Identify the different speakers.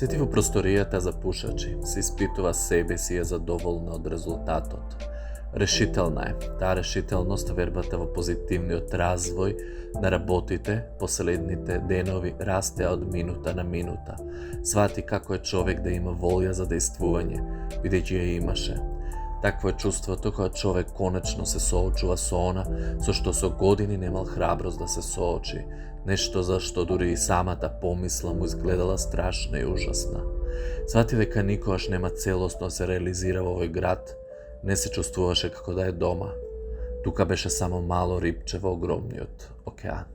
Speaker 1: Сети во просторијата за пушачи, се испитува себе си е задоволна од резултатот. Решителна е. Таа решителност вербата во позитивниот развој на работите последните денови растеа од минута на минута. Свати како е човек да има волја за дејствување, бидејќи ја имаше. Такво е чувството кога човек конечно се соочува со она со што со години немал храброст да се соочи, нешто за што дури и самата помисла му изгледала страшна и ужасна. Свати дека никогаш нема целосно се реализира во овој град, не се чувствуваше како да е дома. Тука беше само мало рипче во огромниот океан.